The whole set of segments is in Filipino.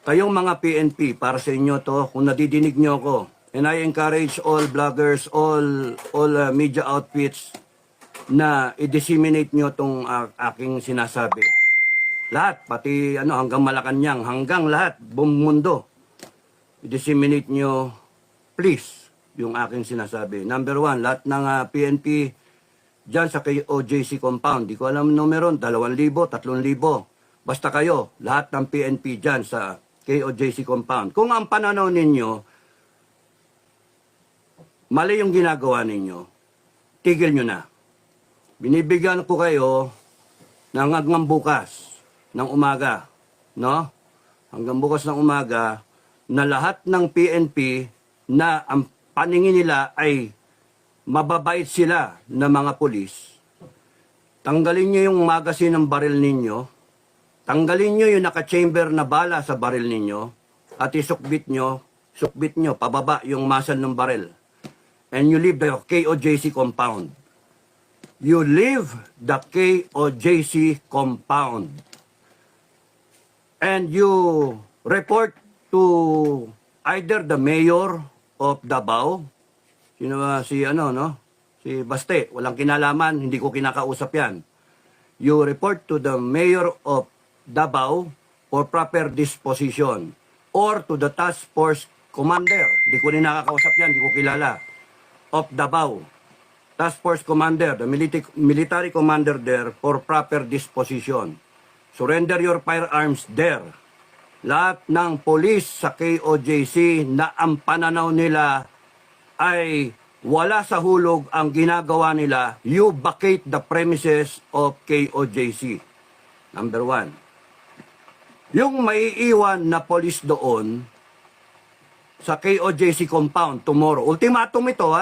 Kayong mga PNP, para sa inyo to, kung nadidinig nyo ako, and I encourage all bloggers, all media outfits na i-disseminate nyo itong aking sinasabi. Lahat, pati hanggang Malacanang, hanggang lahat, buong mundo. I-disseminate nyo, please, yung aking sinasabi. Number one, lahat ng PNP dyan sa KOJC compound. Di ko alam numero, 2,000, 3,000. Basta kayo, lahat ng PNP dyan sa KOJC compound. Kung ang pananaw ninyo, mali yung ginagawa ninyo, tigil nyo na. Binibigyan ko kayo ng hanggang bukas ng umaga, no? Hanggang bukas ng umaga na lahat ng PNP na ang paningin nila ay mababait sila na mga pulis. Tanggalin nyo yung magazine ng baril ninyo, tanggalin nyo yung naka-chamber na bala sa baril ninyo, at sukbit nyo pababa yung masal ng baril. And you leave the KOJC compound. You leave the KOJC compound. And you report to either the mayor of Davao, si Baste, walang kinalaman, hindi ko kinakausap yan. You report to the mayor of Davao for proper disposition, or to the task force commander, hindi ko rin nakakausap yan, hindi ko kilala, of Davao. Task Force Commander, the military commander there for proper disposition. Surrender your firearms there. Lahat ng polis sa KOJC na ang pananaw nila ay wala sa hulog ang ginagawa nila, you vacate the premises of KOJC. Number one. Yung maiiwan na polis doon sa KOJC compound tomorrow, ultimatum ito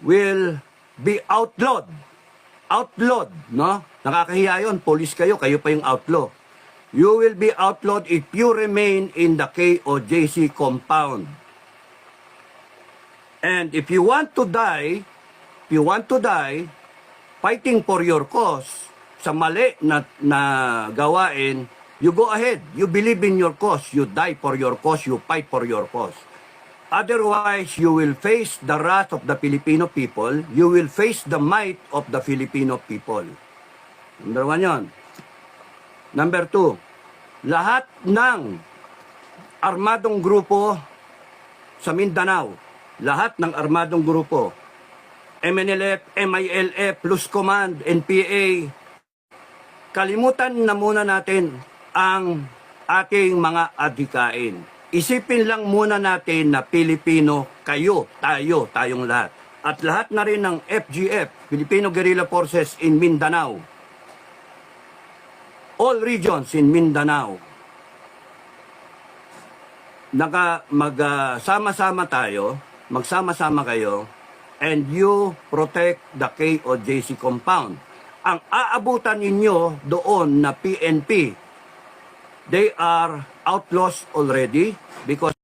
will be outlawed. Outlawed, no? Nakakahiya yun, police kayo pa yung outlaw. You will be outlawed if you remain in the KOJC compound. And if you want to die, fighting for your cause, sa mali na gawain, you go ahead. You believe in your cause. You die for your cause. You fight for your cause. Otherwise, you will face the wrath of the Filipino people. You will face the might of the Filipino people. Number one yun. Number two, lahat ng armadong grupo sa Mindanao, lahat ng armadong grupo, MNLF, MILF, Plus Command, NPA, kalimutan na muna natin ang ating mga adhikain. Isipin lang muna natin na Pilipino kayo, tayong lahat. At lahat na rin ng FGF, Filipino Guerrilla Forces in Mindanao. All regions in Mindanao. Magsama-sama kayo, and you protect the KOJC compound. Ang aabutan ninyo doon na PNP, they are outlaws already because